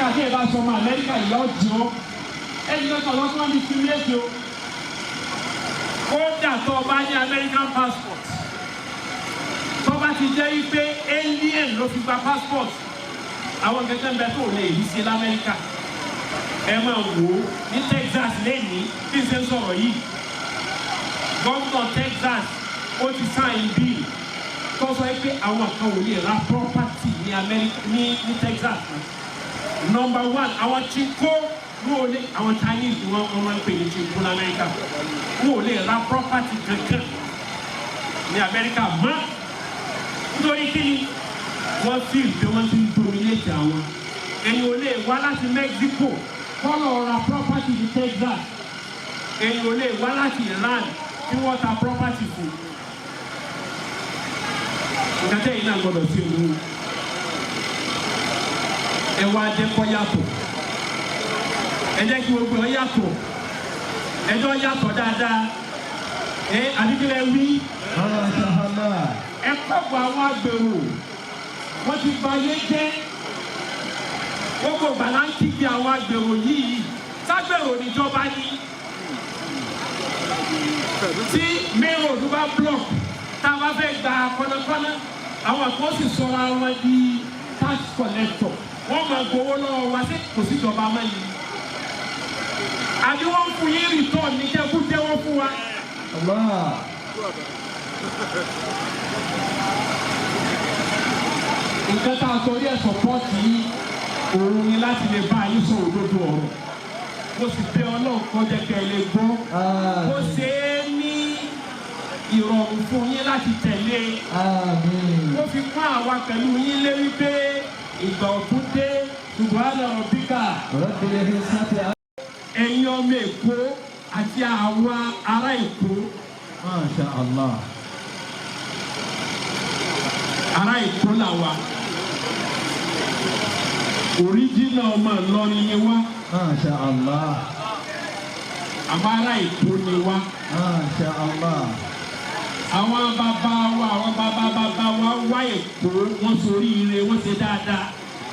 America tí ẹ bá sọ ọmọ America ìyá ọjọ́ ẹni lọ́tọ̀ lọ́tọ́ ní ti méjì o. Kódà tó o bá ní American passport tó bá ti jẹ́ wípé alien ló fi gba passport àwọn gẹ́gẹ́ ń bẹ tó lè yí sí l'Amẹ́ríkà. Ẹ máa wò ó ní Texas lẹ́nìí bí n ṣe ń sọ̀rọ̀ yìí gómìnà Texas ó ti sign bill tó sọ pé àwọn kan ò lè ra property ní Amẹ́ríkà ní Texas. Number one àwọn tí kó wọ́n ò lè àwọn Chinese wọ́n máa ń pè ní tí kó l'Amẹ́ríkà wọ́n ò lè ra property kankan ní Amẹ́ríkà mọ́ nítorí kí ni wọ́n feel pé wọ́n ti ń dominate àwọn èyí ò lè wá láti Mexico kọ́ lọ ra property ní Texas èyí ò lè wá láti Iran kí wọ́n ta property fún nǹkan tẹ́yìn náà gbọ́dọ̀ sí òun ẹ wá jẹ́ kọ́ yàtọ̀ ẹ jẹ́ kí gbogbo ọ yàtọ̀ ẹjọ́ yàtọ̀ dáadáa àdìgílẹ̀ wí ẹ kọ́kọ́ àwọn agbèrò wọ́n ti ba ayé jẹ́ gbogbo bàláńkì bí àwọn agbèrò yìí ságbèrò níjọba ní tí main road bá block tá a bá fẹ́ gba kọ́nàkọ́nà àwọn kan sì sọra wọn di tax collector wọ́n máa gbowó lọ́wọ́ wa sí kò sí ìjọba mọ́ yìí àbí wọ́n fún yín return ní jẹ́kú jẹ́wọ́ fún wa. nǹkan tá a torí ẹ̀ sọ́pọ́ọ̀tì yìí òun ni láti lè bá yín sọ òdodo ọ̀rọ̀ mo sì bẹ̀ Ọlọ́run kọjá kẹ́ ẹ lè gbọ́ ó ṣe é ní ìrọ̀rùn fún yín láti tẹ̀lé ó fi kún àwa pẹ̀lú yín lé wípé ìgbà ọ̀tún dé subhana rabbika ẹ̀yin ọmọ Èkó àti àwa ará Èkó Masha Allah ará Èkó là wa original ọmọ Ìlọrin ni wá. Masha Allah. Àwọn ará Èkó ni wá. Masha Allah. Àwọn bàbá wa wá Èkó wọ́n sórí ire wọ́n ṣe dáadáa.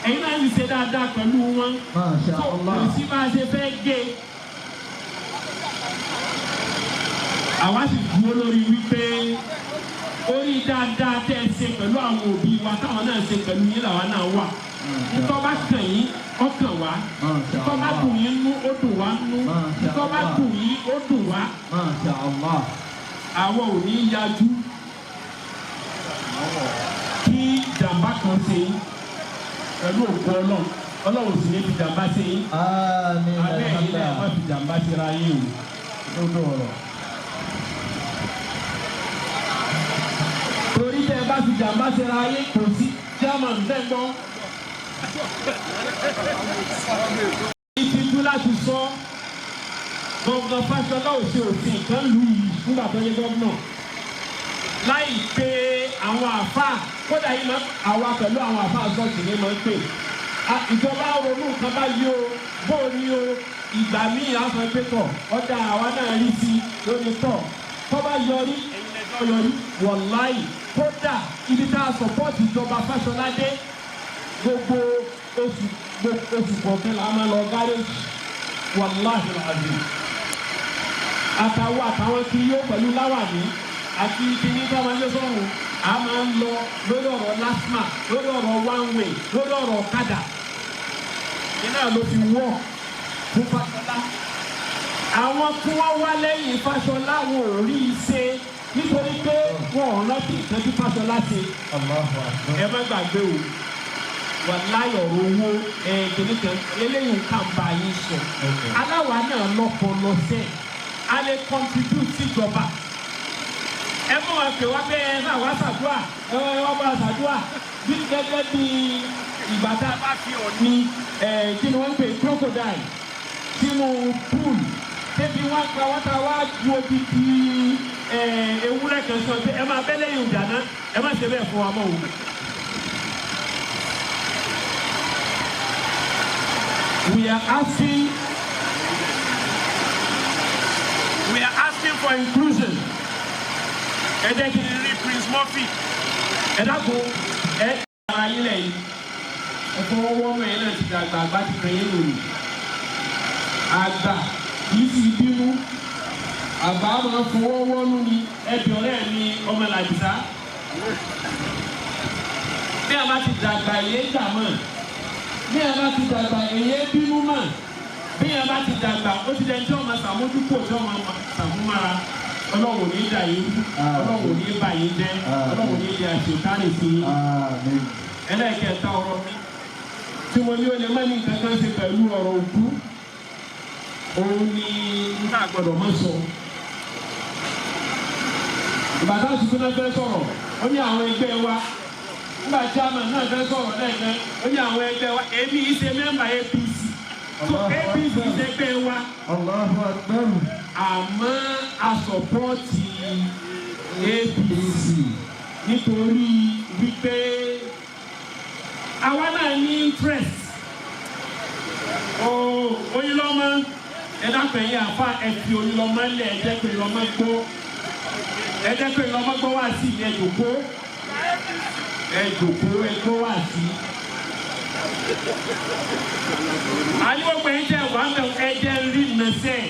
Ẹ̀yin náà ń ṣe dáadáa pẹ̀lú wọn. Masha Allah. Kò sí bá a ṣe fẹ́ gé. Àwa sì dúró lórí wípé orí dáadáa tẹ́ ẹ ṣe pẹ̀lú àwọn òbí wa táwọn náà ṣe pẹ̀lú yín làwa náà wà. Ntọ́ bá kàn yín ọkàn wá. Ntọ́ bá dùn yín nú ó dùn wá nú. Ntọ́ bá dùn yín ó dùn wá. Masha Allah. Àwọn ò ní yájú kí jàmbá kan ṣe yín pẹ̀lú òkú Ọlọ́run sì ní fi jàmbá ṣe yín. Àmín. Abẹ́ yìí náà má fi jàmbá ṣe ra yín o. Lọ́dọ̀ ọ̀rọ̀. Torí tẹ́ ẹ bá fi jàmbá ṣe ra yín kò sí german bẹ́ẹ̀ gbọ́. Ìtìjú láti sọ Gọ́vnà Fáṣọlá ò ṣe òfin kan lù yìí nígbà tó yẹ gọ́vnà láì pé àwọn àfáà kódà yìí máa àwa pẹ̀lú àwọn àfáà sọ́ọ̀tì ní máa ń pè ìjọba ronú nǹkan báyìí o bóò ní o ìgbà míì aṣọ ìpẹ́tọ̀ ọjà àwa náà rí sí lórí tọ̀ tó bá yọrí ẹ̀yin lẹ́jọ́ yọrí wọ̀láì kódà ibi tá a sọ̀pọ̀tì ìjọba Fáṣọlá dé gbogbo oṣù kọ̀ọ̀kan la máa lọ gáréjì wàláhì làbí àtàwọn tí yóò pẹ̀lú láwàní àti ìdíní táwọn ilé sọ̀rọ̀ a máa ń lọ lórí ọ̀rọ̀ lásìmà lórí ọ̀rọ̀ one way lórí ọ̀rọ̀ ọ̀kadà iná ló fi wọ̀ fún Fáṣọlá àwọn tí wọ́n wá lẹ́yìn Fáṣọlá wọn ò rí i ṣe nítorí pé wọn ò rántí ìtọ́jú Fáṣọlá ṣe ẹ má gbàgbé o wàláyọ̀ owó kìnìkan eléyìí nǹkan bá yín sọ aláwa náà lọ́kọ̀ lọ́sẹ̀ a lè contribute síjọba ẹ mọ̀ wá pé wá bẹ́ẹ̀ náà wá ṣàdúrà wọ́n bá ṣàdúrà bí gẹ́gẹ́ bí ìgbà tá a bá fi ọ̀ní kí ni wọ́n ń pè crocodile sínú pool débi wá gba wọ́tá wá ju odidi ewúrẹ́ kan sọ pé ẹ máa bẹ́ lẹ́yìn ìjà náà ẹ má ṣe bẹ́ẹ̀ fún wa mọ́ òun. We are asking for inclusion. Ẹ jẹ́ kí n rí Prince Murphy. Ẹ dákun ẹ ara yín lẹ́yìn. Ẹ fọwọ́wọ́nú ẹ̀ náà ti dàgbà àgbà ti kàn yín lòlù àgbà kì í sì bínú àgbà máa fọwọ́wọ́nú ni ẹbí ọ̀rẹ́ mi ọmọ làbìsá bí a bá ti dàgbà èyí gbà mọ́ bí a bá ti dàgbà èyí bínú mọ́ bí a bá ti dàgbà ó ti dẹ́n tí ọmọ sàmójúkò tí ọmọ sàmúmára ọlọ́wọ́ ní dà yín ọlọ́wọ́ ní bà yín jẹ́ ọlọ́wọ́ ní di àṣetánì sí yín. ẹlẹ́ẹ̀kẹta ọ̀rọ̀ mi tí mo ní o lè má ní nǹkan kan ṣe pẹ̀lú ọ̀rọ̀ òkú òun ni nǹkan àgbọ̀dọ̀ mọ́ sọ. ìbàdàn tuntun náà fẹ́ sọ̀rọ̀ ó ní àwọn ẹgbẹ́ wa nígbà chairman náà fẹ́ sọ̀rọ̀ lẹ́ẹ̀kan ó ní àwọn ẹgbẹ́ wa èmi yìí ṣe mẹ́mbà APC so APC ṣe ẹgbẹ́ wa àmọ́ a sọ̀pọ́ọ̀tì APC nítorí wípé àwa náà ní interest oyinlọ́mọ ẹ̀dàpẹ̀ yìí àfa ẹ̀fì oyinlọ́mọ lẹ̀ ẹ̀dẹ́pẹ̀ lọ́mọ gbọ́ ẹ̀dẹ́pẹ̀ lọ́mọ gbọ́ wá sí ẹ̀dòkó ẹ̀gbọ́ wá sí. àyọ̀gbẹ̀ ẹ̀jẹ̀ wà ń bẹ̀ ẹ̀jẹ̀ rí nàṣẹ́.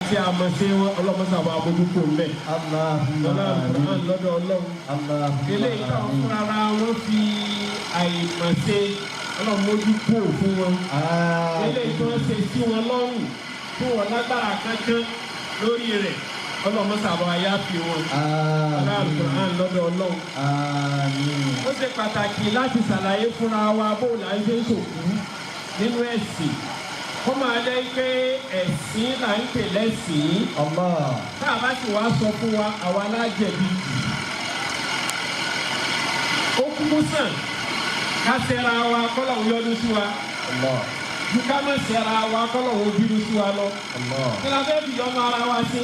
tí a mọ̀ sí ọlọ́mọsàbọ̀ àbójútó mbẹ́. ọlọ́run lọ́dọ̀ ọlọ́run. eléyìí táwọn fúnra wọn fi àìmọ̀ṣe ọlọ́run mójútó fún wọn. eléyìí tó ń ṣe sí wọn lọ́rùn fún wọn lágbára kankan lórí rẹ̀ ọlọ́mọsàbọ̀ ayá fi wọn. ọlọ́run lọ́dọ̀ ọlọ́run. ó ṣe pàtàkì láti ṣàlàyé fúnra wa bó la ń ṣe ń ṣòkú nínú ẹ̀sìn. kó máa lẹ́ pé ẹ̀sìn là ń pè lẹ́sìn. tá a bá sì wá sọ fún wa àwa lájẹ̀bi. ó kúkú sàn ká ṣẹra wa kọ́lọ̀ ń yọdún sí wa. ju ká má ṣẹra wa kọ́lọ̀ ń bínú sí wa lọ. kí la fẹ́ fi yọnu ara wa sí.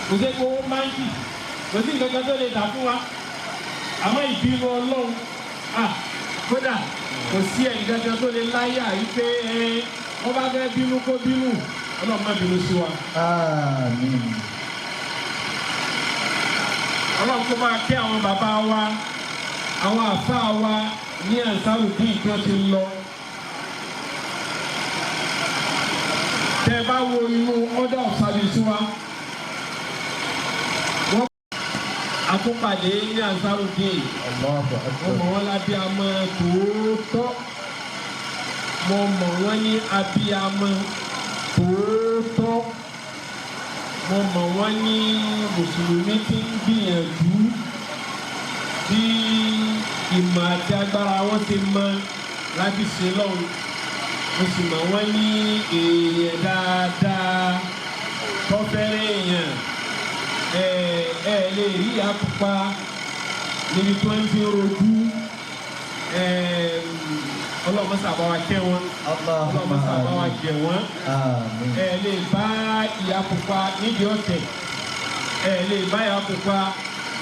kò sí gbowó báńkì kò sí nǹkan kan tó lè dà fún wa. àmọ́ ìbínú ọlọ́run kódà kò sí ẹnìkan kan tó lè láyà yìí pé wọ́n bá fẹ́ bínú kó bínú ọlọ́run má bínú sí wa. ọlọ́run kó máa kí àwọn bàbá wa àwọn àfáà wa ní Ansarudeen tí wọ́n ti lọ. tẹ́ ẹ bá wo inú order of service wa wọ́n àtúpàdé ní Ansarudeen. wọ́n mọ̀ wọ́n lábẹ́ àmọ́ tòótọ́ mo mọ̀ wọ́n ní abiyamọ tòótọ́ mo mọ̀ wọ́n ní mùsùlùmí tí ń gbìyànjú bí ìmọ̀ àti agbára wọn ti mọ láti ṣe lọ́wọ́ mo sì mọ̀ wọ́n ní èèyàn dáadáa tọ́fẹ́rẹ́ èèyàn lè rí àpupa níbi tí wọ́n ti ń rojú ọlọ́mọsàbá wa kẹ́ wọn ọlọ́mọsàbá wa jẹ wọn lè bá ìyá pupa nídìí ọ̀tẹ̀ lè bá ìyá pupa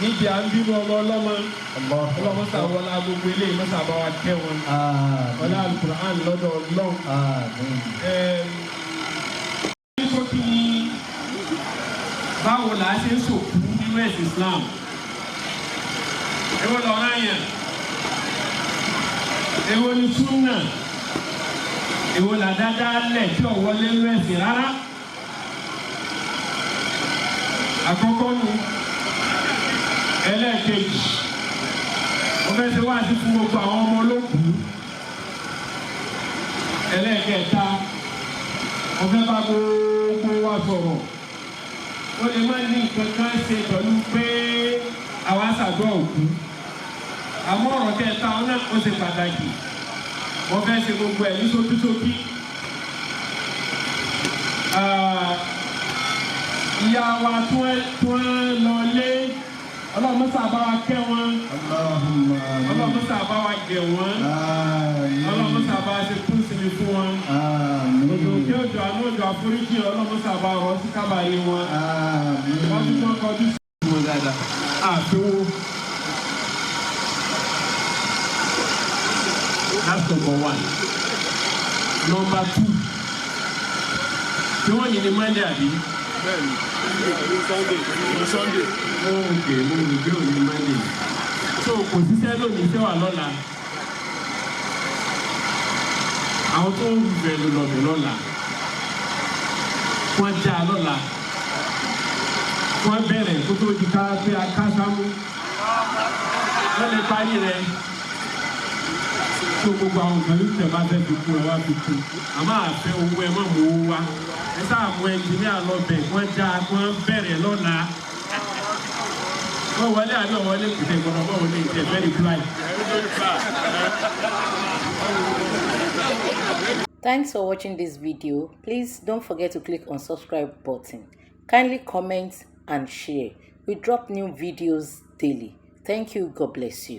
nídìí à ń bínú ọmọ ọlọ́mọ ọlọ́mọsàbá wọlá gbogbo eléyìí mọ́sàbá wa kẹ́ wọn ọlá Al-Qur'an lọ́dọ̀ ọlọ́run. ní sókè ní báwo là á ṣe ń sòkú nínú ẹ̀sìn Islam èwo lọ́rọ̀ yẹn èwo ni súnà èwo là dáadáa lẹ̀ tí ò wọlé nínú ẹ̀sìn rárá. àkọ́kọ́ nu ẹlẹ́ẹ̀kejì wọ́n fẹ́ ṣe wá sí fún gbogbo àwọn ọmọ olókùú. ẹlẹ́ẹ̀kẹta wọ́n fẹ́ bá gbogbo wa sọ̀rọ̀ ó lè má ní nǹkan kan ṣe pẹ̀lú pé àwa ṣàdúrà òkú àmọ́ ọ̀rọ̀ kẹta ọ̀nà ó ṣe pàtàkì wọ́n fẹ́ ṣe gbogbo ẹ̀ ní ṣókíṣókí. ìyá wa tí wọ́n lọ lé ọlọ́mọ́sà bá wa kẹ́ wọn ọlọ́mọ́sà bá wa gẹ̀ wọ́n ọlọ́mọ́sà bá ṣe kún sinmi fún wọn òjò òkè òjò àánú òjò àforíjì ọlọ́mọ́sà bá rọ sí kábàáyé wọn wọ́n tún wọ́n kọjú sí wọn dáadáa àfiwó. That's number one. Number two. Tí wọ́n yìí ní Monday àbí? Sunday. Okay, mo ní bí òní Monday. So kò síṣẹ́ lónìí, iṣẹ́ wà lọ́la. àwọn tó ń bẹ̀ lọ́bẹ̀ lọ́la wọ́n já lọ́la wọ́n bẹ̀rẹ̀ kó tó di ká pé akásámú wọ́n lè parí rẹ̀ tó gbogbo àwọn nǹkan yóò tẹ̀ bá fẹ́ fi kú ẹ wá fi kú àmọ́ àfẹ́ owó ẹ má mú owó wá ẹ sáà mú ẹnjìníà lọ́bẹ̀ wọ́n já wọ́n bẹ̀rẹ̀ lọ́la wọ́n wọlé àbí ọ̀wọ́lé kùtẹ̀ gbọ́dọ̀ bọ́ wọlé ìtẹ̀ very dry. Thanks for watching this video. Please don't forget to click on subscribe button. Kindly comment and share. We drop new videos daily. Thank you. God bless you.